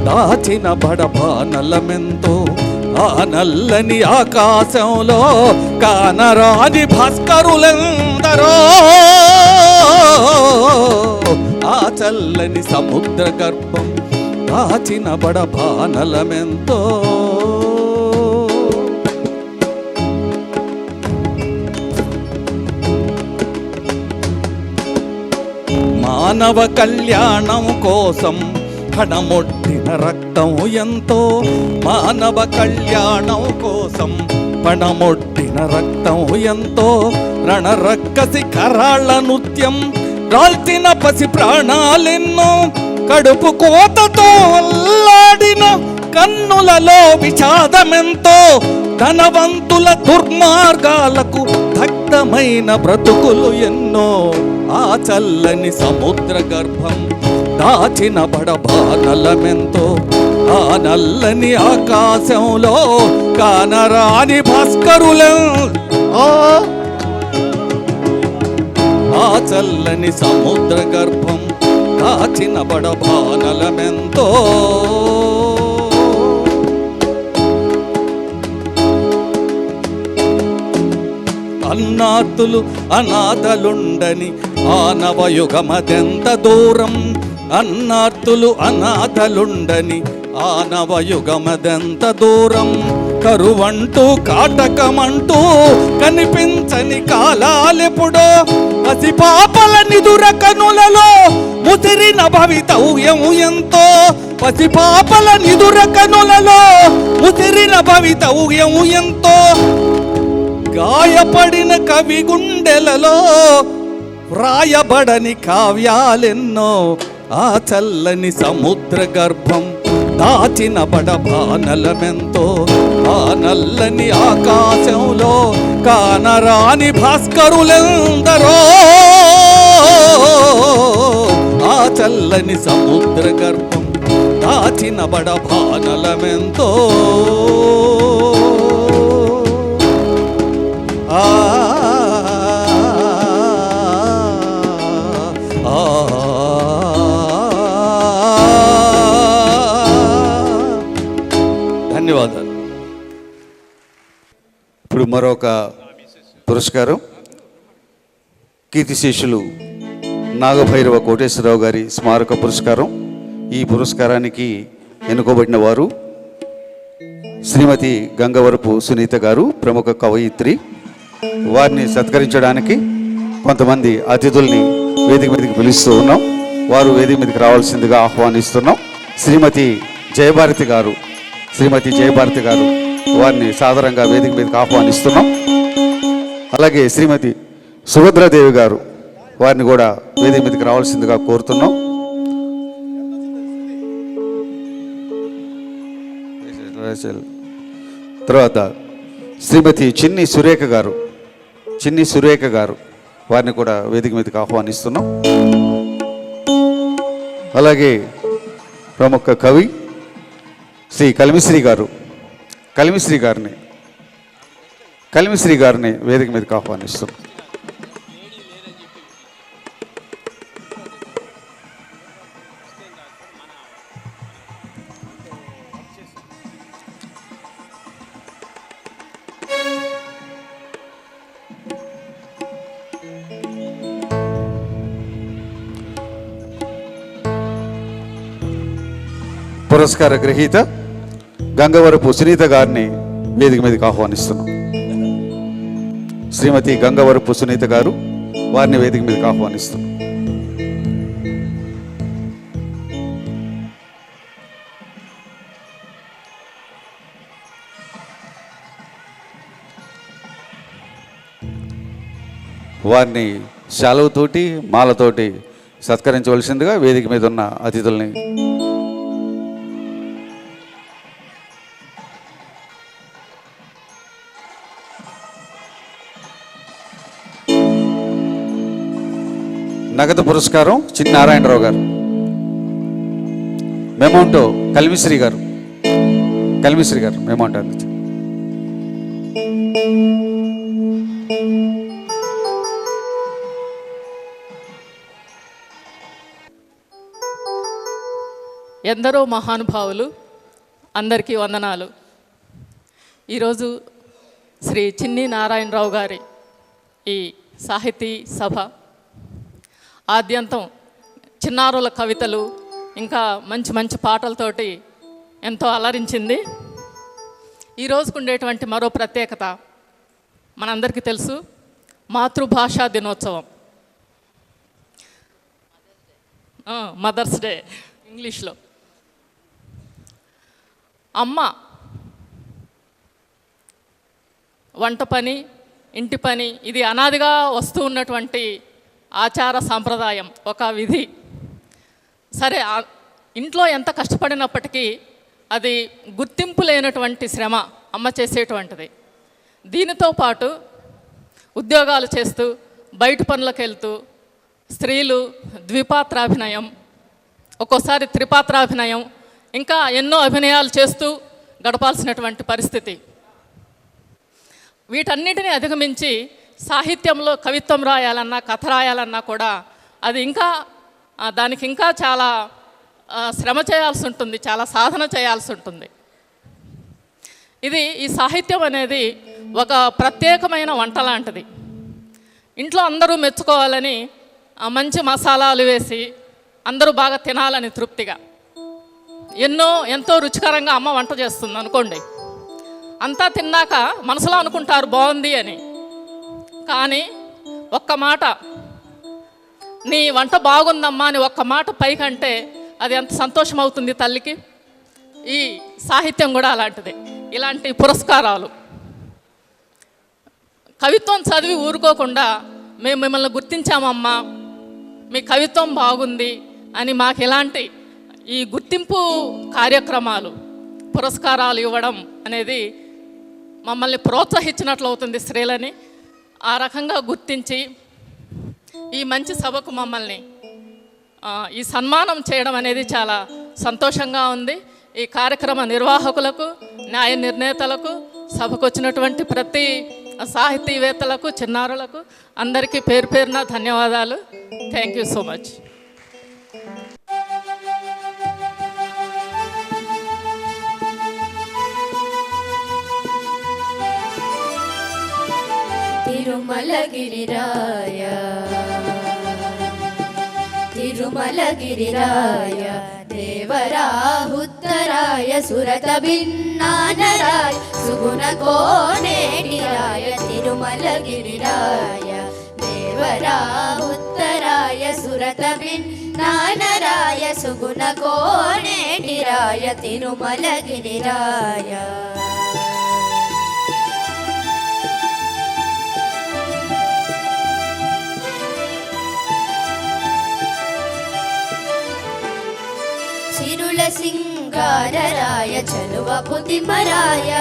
దాచిన బడభానలమెంతో, ఆ నల్లని ఆకాశంలో కానరాని భాస్కరులెందరో. ఆ చల్లని సముద్ర గర్భం దాచిన బడభానలమెంతో. మానవ కళ్యాణం కోసం పణమొట్టిన రక్తం ఎంతో, మానవ కళ్యాణం కోసం పణమొట్టిన రక్తం ఎంతో. రణరక్కసి కరాళ్ళ నృత్యం రాల్చిన పసి ప్రాణాలెన్నో, కడుపు కోతతో అల్లాడిన కన్నులలో విషాదమెంతో. ధనవంతుల దుర్మార్గాలకు దగ్ధమైన బ్రతుకులు ఎన్నో. ఆ చల్లని సముద్ర గర్భం దాచిన బడభానలమెంతో, ఆ నల్లని ఆకాశంలో కానరాని భాస్కరులె. ఆ చల్లని సముద్ర గర్భం దాచిన బడభానలమెంతో. అన్నాతులు అనాథలుండని ఆనవయుగమదెంత దూరం, అన్నార్తులు అనాథలుండని ఆనవయుగమదెంత దూరం, కరువంటూ కాటకమంటూ కనిపించని కాలాలెప్పుడో, పసిపాపల నిదుర కనులలో ముసిరిన భవితవ్యం ఎంతో, పసిపాపల నిదుర కనులలో ముసిరిన భవితవ్యం ఎంతో, గాయపడిన కవి గుండెలలో వ్రాయబడని కావ్యాలెన్నో, ఆ చల్లని సముద్ర గర్భం దాచిన బడబానలమెంతో, ఆ నల్లని ఆకాశంలో కానరాని భాస్కరులెందరో, ఆ చల్లని సముద్ర గర్భం దాచిన బడబానలమెంతో. ధన్యవాదాలు. ఇప్పుడు మరొక పురస్కారం కీర్తిశేషులు నాగభైరవ కోటేశ్వరరావు గారి స్మారక పురస్కారం. ఈ పురస్కారానికి ఎన్నుకోబడిన వారు శ్రీమతి గంగవరపు సునీత గారు, ప్రముఖ కవయిత్రి. వారిని సత్కరించడానికి కొంతమంది అతిథుల్ని వేదిక మీదకి పిలుస్తూ ఉన్నాం. వారు వేదిక మీదకి రావాల్సిందిగా ఆహ్వానిస్తున్నాం. శ్రీమతి జయభారతి గారు వారిని సాదరంగా వేదిక మీదకి ఆహ్వానిస్తున్నాం. అలాగే శ్రీమతి సుభద్రాదేవి గారు, వారిని కూడా వేదిక మీదకి రావాల్సిందిగా కోరుతున్నాం. తర్వాత శ్రీమతి చిన్ని సురేఖ గారు వారిని కూడా వేదిక మీదకి ఆహ్వానిస్తున్నాం. అలాగే ప్రముఖ కవి శ్రీ కలిమిశ్రీ గారిని వేదిక మీదకి ఆహ్వానిస్తున్నాం. పురస్కార గ్రహీత గంగవరపు సునీత గారిని వేదిక మీదకి ఆహ్వానిస్తున్నాం. శ్రీమతి గంగవరపు సునీత గారు, వారిని వేదిక మీదకి ఆహ్వానిస్తున్నాం. వారిని శాలువతోటి మాలతోటి సత్కరించవలసిందిగా వేదిక మీద ఉన్న అతిథుల్ని నగదు పురస్కారం చిన్ని నారాయణరావు గారు. మెమోంటో కలిమిశ్రీ గారు మెమోంటో అందించారు. ఎందరో మహానుభావులు, అందరికీ వందనాలు. ఈరోజు శ్రీ చిన్ని నారాయణరావు గారి ఈ సాహితీ సభ ఆద్యంతం చిన్నారుల కవితలు, ఇంకా మంచి మంచి పాటలతోటి ఎంతో అలరించింది. ఈరోజుకు ఉండేటువంటి మరో ప్రత్యేకత మనందరికీ తెలుసు, మాతృభాషా దినోత్సవం, మదర్స్ డే ఇంగ్లీష్లో. అమ్మ వంట పని, ఇంటి పని, ఇది అనాదిగా వస్తూ ఉన్నటువంటి ఆచార సాంప్రదాయం, ఒక విధి. సరే, ఇంట్లో ఎంత కష్టపడినప్పటికీ అది గుర్తింపు లేనటువంటి శ్రమ అమ్మ చేసేటువంటిది. దీనితో పాటు ఉద్యోగాలు చేస్తూ బయట పనులకు వెళ్తూ స్త్రీలు ద్విపాత్రాభినయం, ఒక్కోసారి త్రిపాత్రాభినయం, ఇంకా ఎన్నో అభినయాలు చేస్తూ గడపాల్సినటువంటి పరిస్థితి. వీటన్నిటిని అధిగమించి సాహిత్యంలో కవిత్వం రాయాలన్నా, కథ రాయాలన్నా కూడా అది ఇంకా దానికి ఇంకా చాలా శ్రమ చేయాల్సి ఉంటుంది, చాలా సాధన చేయాల్సి ఉంటుంది. ఈ సాహిత్యం అనేది ఒక ప్రత్యేకమైన వంట లాంటిది. ఇంట్లో అందరూ మెచ్చుకోవాలని మంచి మసాలాలు వేసి అందరూ బాగా తినాలని తృప్తిగా ఎంతో రుచికరంగా అమ్మ వంట చేస్తుంది అనుకోండి. అంతా తిన్నాక మనసులో అనుకుంటారు బాగుంది అని. కానీ ఒక్క మాట, నీ వంట బాగుందమ్మా అని ఒక్క మాట పైకంటే అది ఎంత సంతోషం అవుతుంది తల్లికి. ఈ సాహిత్యం కూడా అలాంటిదే. ఇలాంటి పురస్కారాలు, కవిత్వం చదివి ఊరుకోకుండా మేము మిమ్మల్ని గుర్తించామమ్మా, మీ కవిత్వం బాగుంది అని మాకు ఇలాంటి ఈ గుర్తింపు కార్యక్రమాలు, పురస్కారాలు ఇవ్వడం అనేది మమ్మల్ని ప్రోత్సహించినట్లు అవుతుంది స్త్రీలని. ఆ రకంగా గుర్తించి ఈ మంచి సభకు మమ్మల్ని ఈ సన్మానం చేయడం అనేది చాలా సంతోషంగా ఉంది. ఈ కార్యక్రమ నిర్వాహకులకు, న్యాయ నిర్ణేతలకు, సభకు వచ్చినటువంటి ప్రతి సాహితీవేత్తలకు, చిన్నారులకు అందరికీ పేరు పేరున ధన్యవాదాలు. Thank you so much. తిరుమలగిరిరాయ తిరుమలగిరిరాయ దేవరాహుత్తరాయ సురత భిన్నానరాయ సుగుణ కోనేటిరాయ తిరుమలగిరిరాయ దేవరాహుత్తరాయ సురత భిన్నానరాయ సుగుణ కోనేటిరాయ తిరుమలగిరిరాయ. సింగారరాయ చలువ పుతిమరాయ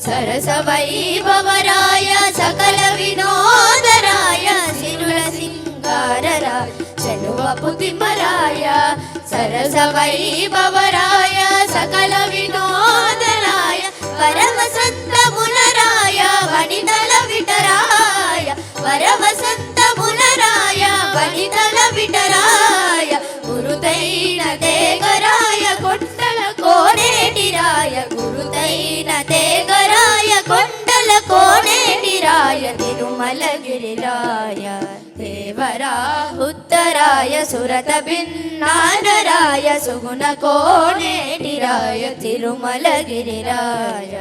సరస వైభవరాయ సకల వినోదరాయ సిరుల సింగారరాయ చలువ పుతిమరాయ సరస వైభవరాయ సకల వినోదరాయ వరవసంతమునరాయ వనితల విటరాయ వరవసంతమునరాయ వనితల విటరాయ గురుదైన దేగరాయ కొండల కోనేటిరాయ గురుదైన దేగరాయ కొండల కోనేటిరాయ తిరుమలగిరిరాయ దేవరాహుత్తరాయ సురత భిన్నానరాయ సుగుణ కోనేటిరాయ తిరుమలగిరిరాయ.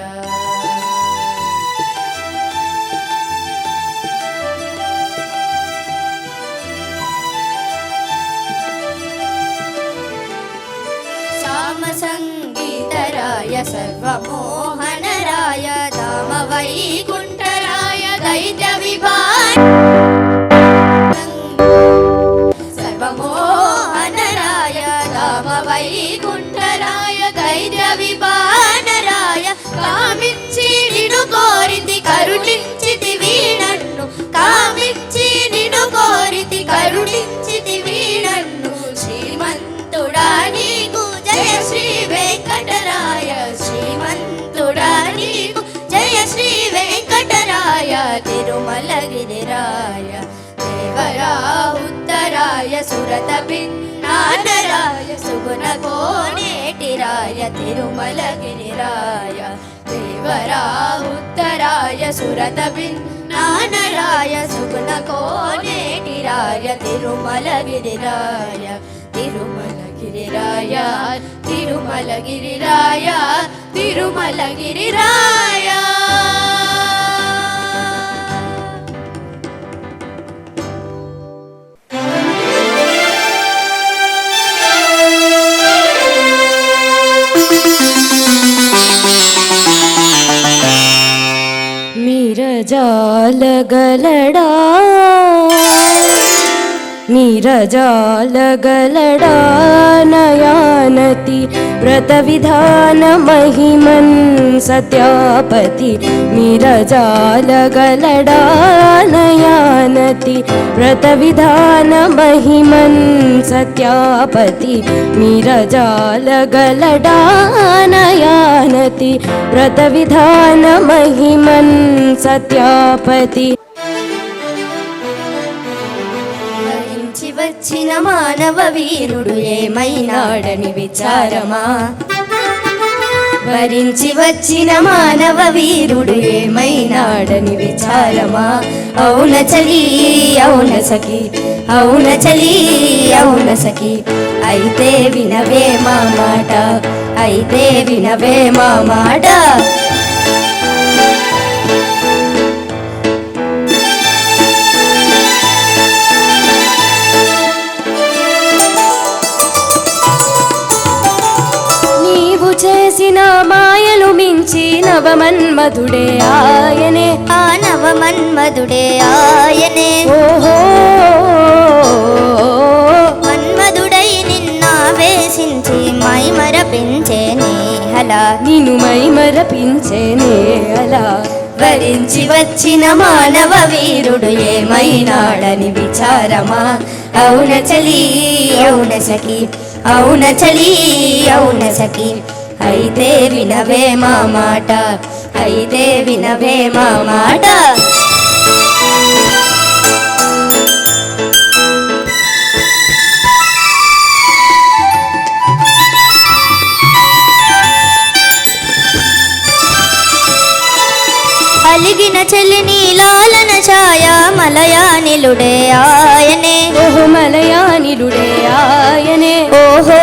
సంగీతరాయ సర్వమోహనరాయ దామ వైకుంఠరాయ దైత్య విభాయ సర్వమోహనరాయ దామ వైకుంఠరాయ దైత్య విభానరాయ కామించి నిన్ను కోరితి కరుణించితివి నన్ను కామించి నిన్ను కోరితి కరుణించితివి నన్ను శ్రీమంతుడా నీకు జయ శ్రీ వెంకటరాయ శ్రీమంతుడా నీకు జయ శ్రీ వెంకటరాయ తిరుమలగిరిరాయ దేవరాహుత్తరాయ సురత భిన్నానరాయ సుగుణ కోనేటిరాయ తిరుమలగిరిరాయ దేవరాహుత్తరాయ సురత భిన్నానరాయ సుగుణ కోనేటిరాయ తిరుమలగిరిరాయ తిరుమలగిరిరాయ తిరుమలగిరిరాయ తిరుమలగిరిరాయ. నీరజాలగలడా నీరజాలగలడా నయానతి వ్రత విధాన మహిమన్ సత్యాపతి నీరజాలగలడా నయానతి వ్రత విధాన మహిమన్ సత్యాపతి నీరజాలగలడా నయానతి వ్రత విధాన మహిమన్ సత్యాపతి. వచ్చిన మానవ వీరుడు ఏమైనాడని విచారమా వరించి వచ్చిన మానవ వీరుడు ఏమైనాడని విచారమా అవున చలి అవున సఖి అవున చలి అవున సఖి అయితే వినవే మా మాట, అయితే వినవే మా మాట. నీవు చేసిన మాయలు మించి నవమన్మధుడే ఆయనే, ఆ నవమన్మధుడే ఆయనే. ఓహో మన్మధుడై నిన్నావేశించి మైమరపించేనే అలా, నిన్ను మైమరపించేనే అలా. వరించి వచ్చిన మానవ వీరుడు ఏమైనాడని విచారమా. అవున చలి అవున సఖి, అవున చలి అవున సఖి. అయితే వినవే మా మాట, అయితే వినవే మా మాట. అలిగిన చెల్లిని లాలన ఛాయ మలయానిలుడే ఆయనే, ఓహో మలయానిలుడే ఆయనే. ఓహో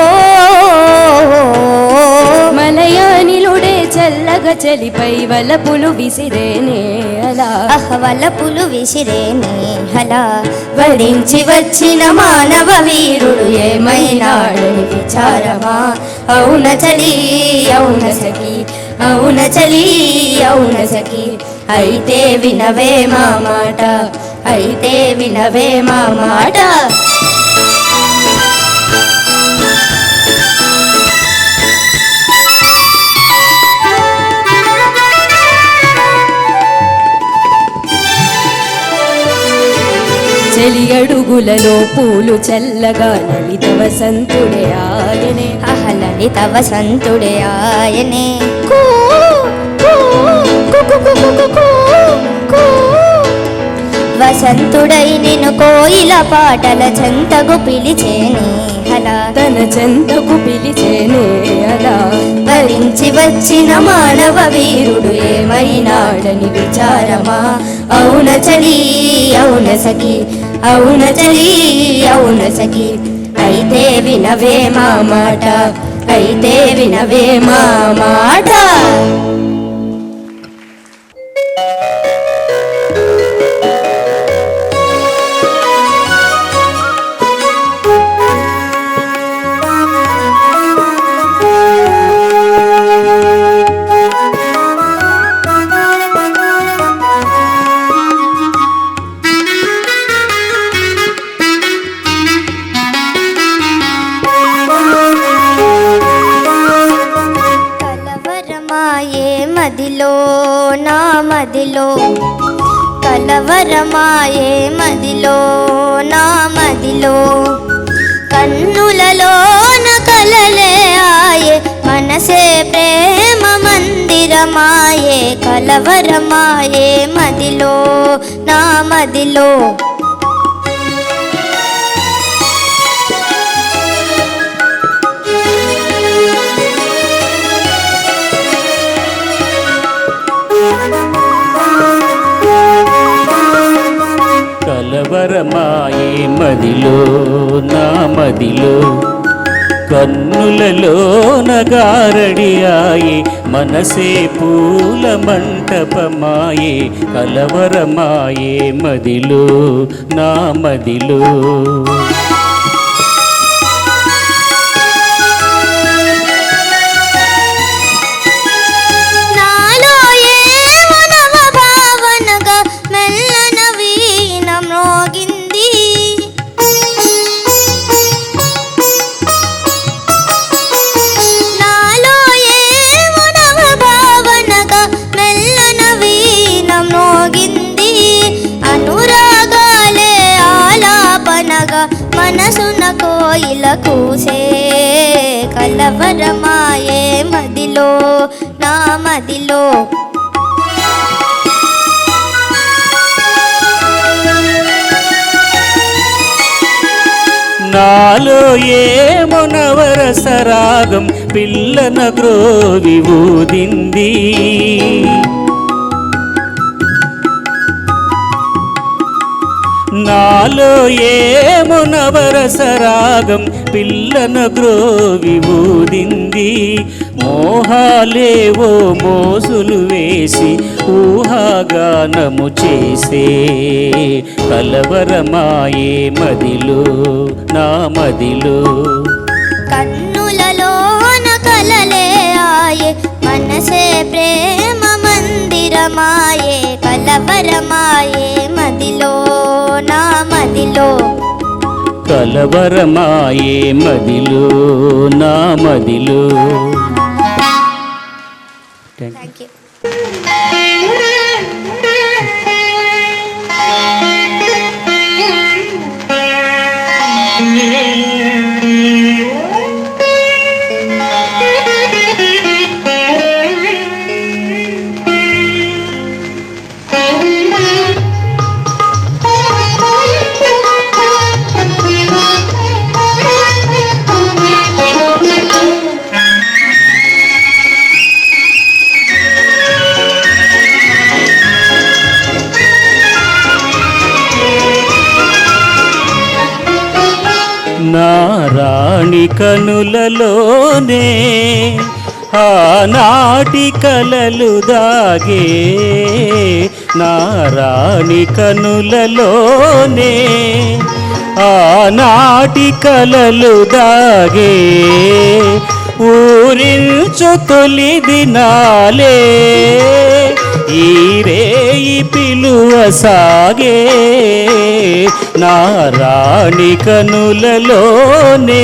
మలయానిలుడే చల్లగా చలిపై వలపులు విసిరేనే అలా, అహవలపులు విసిరేనే హలా. వరించి వచ్చిన మానవ వీరుడు ఏమైనాడని విచారమా. అవున చలి అవున సఖి, అవున చలి అవున సఖి. అయితే వినవే మా మాట, అయితే వినవే మా మాట. చెలి అడుగులలో పూలు చల్లగా లలిత వసంతుడే ఆయనే, లలిత వసంతుడే ఆయనే. వసంతుడై నిన్ను కోయిల పాటల చెంతకు పిలిచేనే అలా, తన చెంతకు పిలిచేనే అలా. వరించి వచ్చిన మానవ వీరుడు ఏమైనాడని విచారమా. అవున చలి అవున సఖి, అవున చలి అవున సఖి. అయితే వినవే మా మాట, అయితే వినవే మా మాట. మదిలో నా మదిలో కలవరమాయే, మదిలో నా మదిలో కన్నులలోన కలలే ఆయే. మనసే ప్రేమ మందిరమాయే, కలవరమాయే మదిలో నా మదిలో. కలవరమాయే మదిలో నా మదిలో, కన్నులలో నగారడియాయే. మనసే పూల మంటపమాయే, కలవరమాయే మదిలో నా మదిలో. మనసున కోయిల కూసే, కలవరమాయే మదిలో నా మదిలో. నాలో ఏమో నవరసరాగం పిల్లన గ్రోవి ఊదింది. నాలో ఏమో నవరసరాగం పిల్లన గ్రోవి ఊదింది. మోహాలేవో మోసులు వేసి ఊహాగానము చేసే కలవరమాయే మదిలో నా మదిలో. కన్నులలోన కలలే ఆయే మనసే ప్రేమ మందిరమాయే కలవరమాయే మదిలో నా మదిలో. కలవరమాయే మదిలో నా మదిలో. Thank you. నా రాణి కనులలోనే ఆనాటి కలలు దాగే. నా రాణి కనులలోనే ఆనాటి కలలు దాగే. ఊరించు తొలి దినాలే ఈ రేయి పిలువ సాగే. నా రాణి కనులలోనే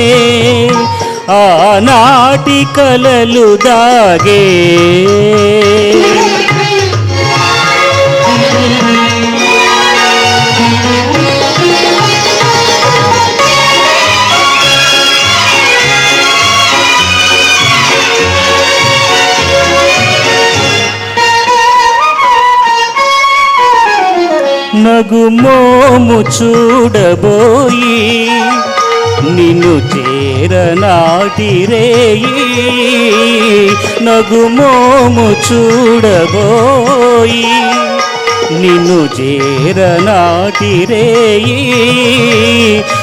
ఆనాటి కలలు దాగే. నగుమోము చూడబోయి నిన్ను చేరనాటి రేయి. నగుమోము చూడబోయి నిన్ను చేరనాటి రేయి.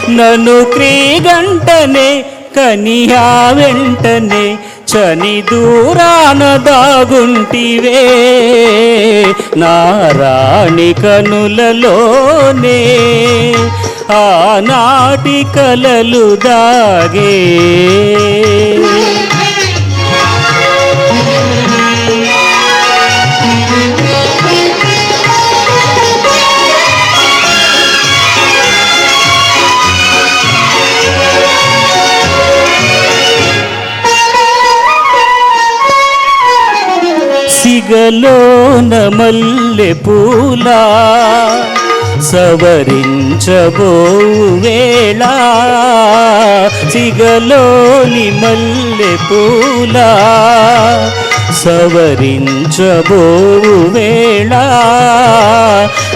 నన్ను క్రీగంటనే కనియా వెంటనే చని దూరాన దాగుంటివే. నా రాణి కనులలోనే ఆనాటి కలలు దాగే. సిగలోన మల్లె పూలా సవరించబో వేళ. సిగలోని మల్లె పూలా సవరించబో వేళ.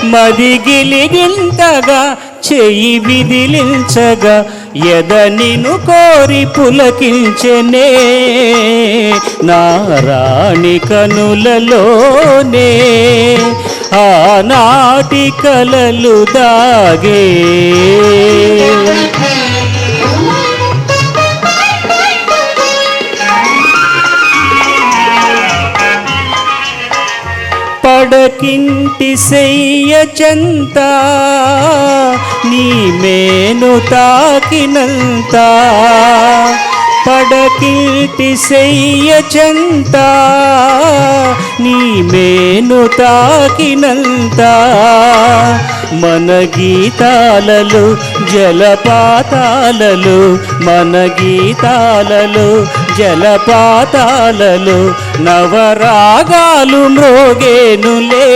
మదిగిలిగింతగా చెయ్యి విదిలించగా ఎద నిను కోరి పులకించెనే. నా రాణి కనులలోనే ఆనాటి కలలు దాగే. పడకింటి సెయ్య చెంత నీ మేను తాకినంత. పడకింటి సెయ్య చెంత నీ మేను తాకినంత. మన గీతాలలో జలపాతాలలో మన గీతాలలో జలపాతాలలో నవరాగాలు మ్రోగేనులే.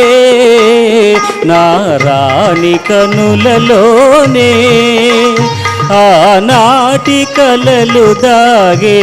నా రాణి కనులలోనే ఆనాటి కలలు దాగే.